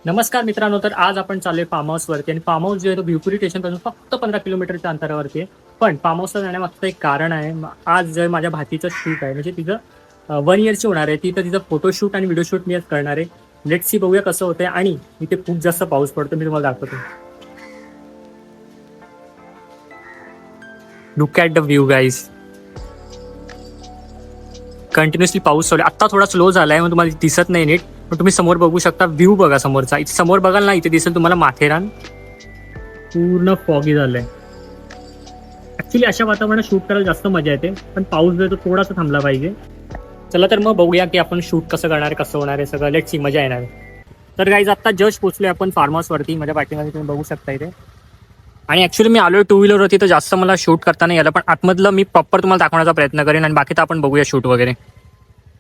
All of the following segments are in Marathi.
नमस्कार मित्रांनो, तर आज आपण चाललोय फार्म हाऊसवरती आणि फार्म हाऊस जे आहे तो भिवपुरी स्टेशनपासून फक्त 15 किलोमीटरच्या अंतरावरती आहे. पण फार्म हाऊसला जाण्यामागचं एक कारण आहे. आज जे माझ्या भाचीचं शूट आहे, म्हणजे तिचं 1 इयरची होणार आहे ती, तर तिचं फोटोशूट आणि व्हिडिओ शूट मी आज करणार आहे. लेट्स सी, बघूया कसं होतंय. आणि इथे खूप जास्त पाऊस पडतो, मी तुम्हाला दाखवतो. Look at the view guys. Continuously पाऊस चालू आहे. आत्ता थोडा स्लो झालाय, मग तुम्हाला दिसत नाही नीट, पण तुम्ही समोर बघू शकता. व्ह्यू बघा समोरचा. इथे समोर बघाल ना, इथे दिसेल तुम्हाला माथेरान. पूर्ण फॉगी झालंय. ऍक्च्युली अशा वातावरणात शूट करायला जास्त मजा येते, पण पाऊस जो आहे तो थोडासा थांबला पाहिजे. चला तर मग बघूया की आपण शूट कसं करणार आहे, कसं होणार आहे सगळं. लेट्स सी, मजा येणार आहे. तर गाईज आत्ता जस्ट पोहोचलोय आपण फार्म हाऊसवरती. माझ्या पाठीमध्ये तुम्ही बघू शकता इथे. आणि ॲक्च्युली मी आलोय 2 व्हीलरवरती, तर जास्त मला शूट करता नाही आलं, पण आतमधलं मी प्रॉपर तुम्हाला दाखवण्याचा प्रयत्न करेन. आणि बाकी तर आपण बघूया शूट वगैरे.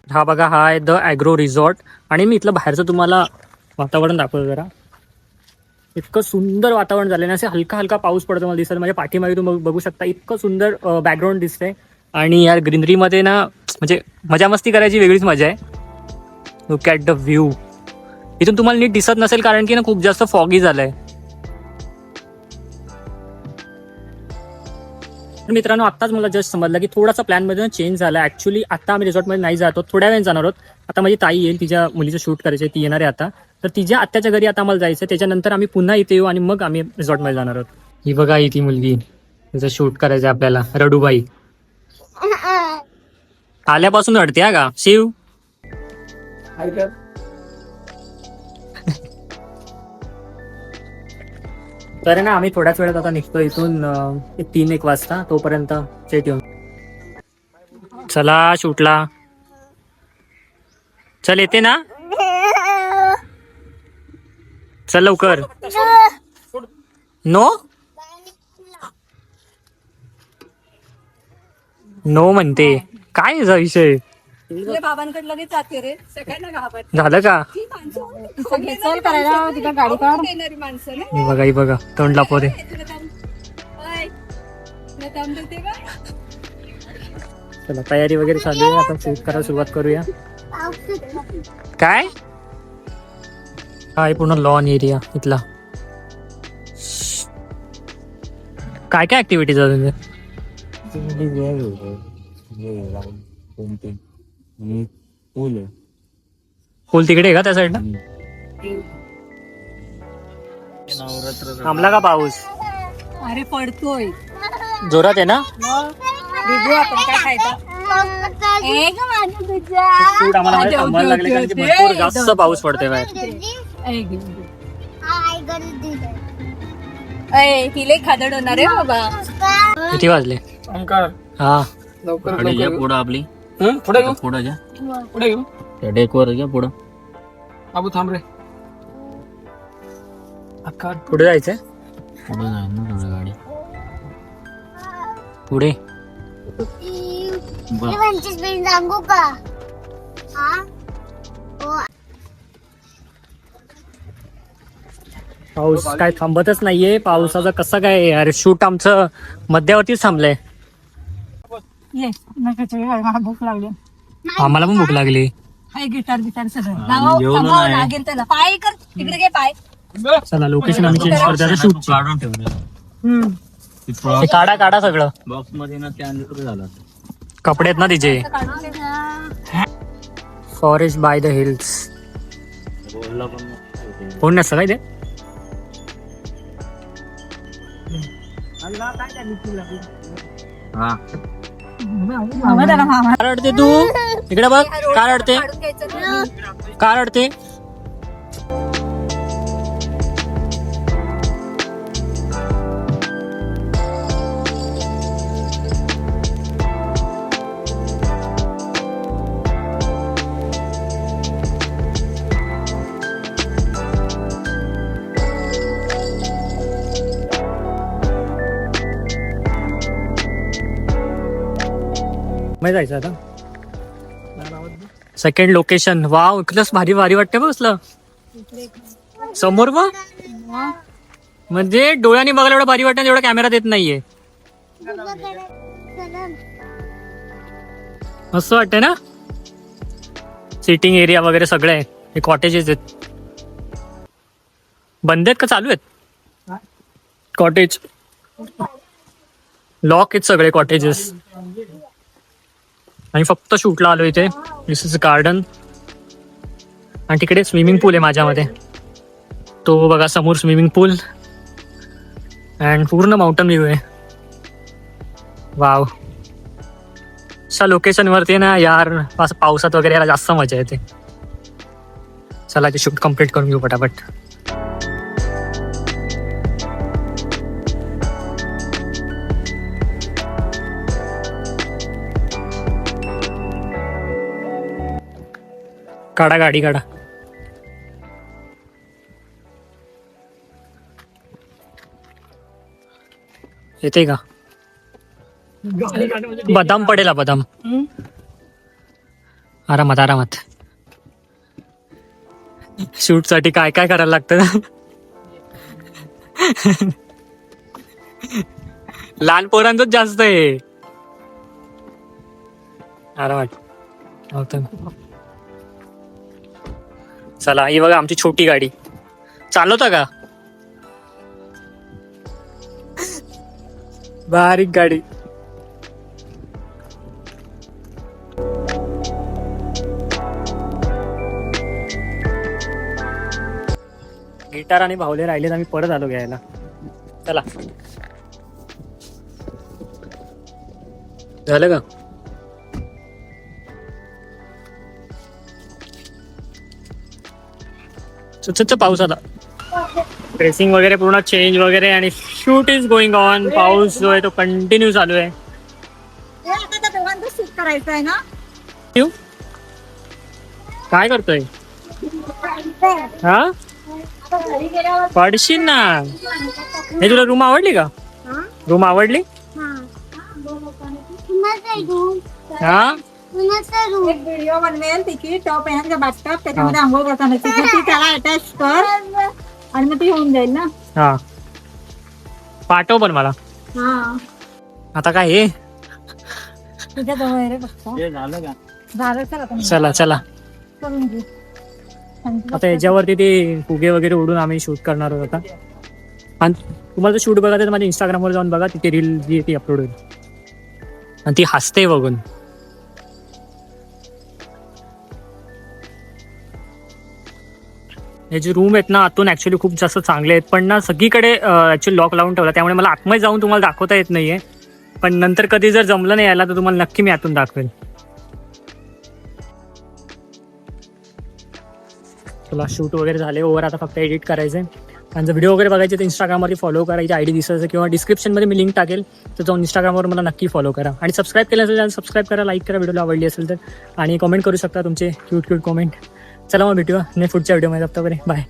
हा बघा, हा आहे द ॲग्रो रिसॉर्ट. आणि मी इथलं बाहेरचं तुम्हाला वातावरण दाखवतो जरा. इतकं सुंदर वातावरण झालं ना, असे हलका हलका पाऊस पडतो मला दिसत. माझ्या पाठीमागे तुम्ही बघू शकता, इतकं सुंदर बॅकग्राऊंड दिसतंय. आणि यार ग्रीनरीमध्ये ना, म्हणजे मजा मस्ती करायची वेगळीच मजा आहे. Look at the view. इथून तुम्हाला नीट दिसत नसेल कारण की ना खूप जास्त फॉगी झालंय. मित्रांनो, आत्ताच मला जस्ट समजलं की थोडासा प्लॅनमध्ये चेंज झाला. ॲक्च्युली आता आम्ही रिसॉर्टमध्ये नाही जातो, थोड्या वेळ जाणार आहोत. आता माझी ताई येईल, तिच्या मुलीचं शूट करायचं आहे, ती येणार आहे आता. तर तिच्या आत्याच्या घरी आता आम्हाला जायचं. त्याच्यानंतर आम्ही पुन्हा इथे येऊ आणि मग आम्ही रिसॉर्टमध्ये जाणार आहोत. ही बघा, ही ती मुलगी, तिचं शूट करायचं आहे आपल्याला. रडूबाई आल्यापासून रडते हा का शिव. तर ना आम्ही थोड्याच वेळात आता निघतो इथून. 3-1 वाजता. तोपर्यंत स्टे ट्यून. चला शूटला. चल, येते ना. चल लवकर. नो नो म्हणते. काय याचा विषय बाबांकडे लगेच जाते रे. सगळ्यांना घाबरते. झालं का. चल करायला तिला गाडी काढ देणारी माणसं ना. ही बघा, ही बघा, तोंड लापवते. चला, तयारी वगैरे चालू आहे. आपण शूट करायला सुरुवात करूया. काय काय पूर्ण लॉन एरिया इथला. काय काय ऍक्टिव्हिटीज आहे पूल तिकडे आहे का त्या साईडला. थांबला का पाऊस. अरे पडतोय जोरात आहे ना. बघू आपण काय खायचं. शूट आम्हाला बाहेर थांबायला लागले कारण की भरपूर जास्त पाऊस पडतोय बाहेर. हिले खादड होणार आहे बाबा. किती वाजले. हा पुढे घ्या पुढं आपली. पुढे घेऊ पुढं घ्या. पुढे घेऊ त्या डेकवर घ्या पुढं. बाबू थांब रे. अक्का पुढे जायचंय. पुढं जाईल ना थोडं गाडी. पुढे सांगू का. पाऊस काय थांबतच नाहीये. पावसाचं कसं काय. अरे शूट आमचं मध्यावरतीच थांबलंय. ये मला भूक लागली. आम्हाला पण भूक लागली. हाय गिटार बिटार सगळं जेवलो नाही. लागेल त्याला. पाय कर तिकडे घे पाय. चला, लोकेशन आम्ही चेंज करतो शूट. काढून ठेवलं काढा काढा सगळं. बॉक्स मध्ये ना ते आणलं तरी झालं. कपडे आहेत ना तिचे. Forest by the hills. बोलला पण कोण नसतं काय ते. हा काय रडते तू. इकडे बघ, काय रडते. काय रडते. नाही जायचं आता. Second location. वाव, इकडंच भारी भारी वाटते बसलं समोर. बघ, म्हणजे डोळ्यांनी बघायला एवढं भारी वाटतं, एवढं कॅमेरात येत नाहीये. मस्त वाटतंय ना. सिटिंग एरिया वगैरे सगळे हे कॉटेजेस आहेत. बंद आहेत का चालू आहेत कॉटेज? लॉक आहेत सगळे कॉटेजेस. आणि फक्त शूटला आलो इथे. दिस इज गार्डन. आणि तिकडे स्विमिंग पूल आहे माझ्यामध्ये. तो बघा समोर स्विमिंग पूल. अँड पूर्ण माउंटन व्ह्यू आहे. वाव. अशा लोकेशनवरती ना यार असं पावसात वगैरे याला जास्त मजा येते. चला ते शूट कम्प्लीट करून घेऊ पटापट. काढा गाडी काढा. येते का? बदाम पडेल हा, बदाम. आरामात आरामात. शूट साठी काय काय करायला लागतं. लहान पोरांचंच जास्त आहे. आरामात. चला ही बघा आमची छोटी गाडी. चालवता का? बारीक गाडी. गिटार आणि भावले राहिलेत, आम्ही परत आलो घ्यायला. चला झालं का? सुच पाऊस आला. ड्रेसिंग वगैरे पूर्ण चेंज वगैरे आणि शूट इज गोइंग ऑन. पाऊस जो आहे तो कंटिन्यू चालू आहे. शूट करायचं आहे ना. काय करतोय? हा पडशील ना. हे तुला रूम आवडली का? रूम आवडली? हा एक व्हिडिओ बनवेल तिची टॉप आहे बाथटब, त्याच्यामध्ये आंघोळ करताना ती त्याला अटॅच कर आणि मग ती होऊन जाईल ना. हा पाठव पण मला. हा आता काय हे? तुझ्या जवळ आहे रे फक्त. ते झालं का? झालं चला आपण चला चला करून घेऊ. आता याच्यावरती ते फुगे वगैरे उडून आम्ही शूट करणार आहोत आता. आणि तुम्हाला शूट बघायचं तर माझ्या इंस्टाग्रामवर जाऊन बघा. तिथे रील जी आहे ती अपलोड होईल. आणि ती हसते बघून. हे जे रूम आहेत ना आतून ऍक्च्युली खूप जास्त चांगले आहेत, पण ना सगळीकडे ऍक्च्युली लॉक लावून ठेवला, त्यामुळे मला आतमध्ये जाऊन तुम्हाला दाखवता येत नाहीये. पण नंतर कधी जर जमलं नाही यायला तर तुम्हाला नक्की मी आतून दाखवेल. तुला शूट वगैरे झाले ओव्हर. आता फक्त एडिट करायचंय. आणि जर व्हिडिओ वगैरे बघायचे तर इंस्टाग्रामवरती फॉलो करायची. आयडी दिसायचं किंवा डिस्क्रिप्शनमध्ये मी लिंक टाकेल, तर जाऊन इंस्टाग्रामवर मला नक्की फॉलो करा. आणि सबस्क्राईब केलं असेल तर सबस्क्राईब करा, लाईक करा व्हिडिओला आवडली असेल तर. आणि कमेंट करू शकता तुमचे क्यूट कमेंट. चला मग भेटूया पुढच्या व्हिडिओमध्ये. आतापर्यंत बाय.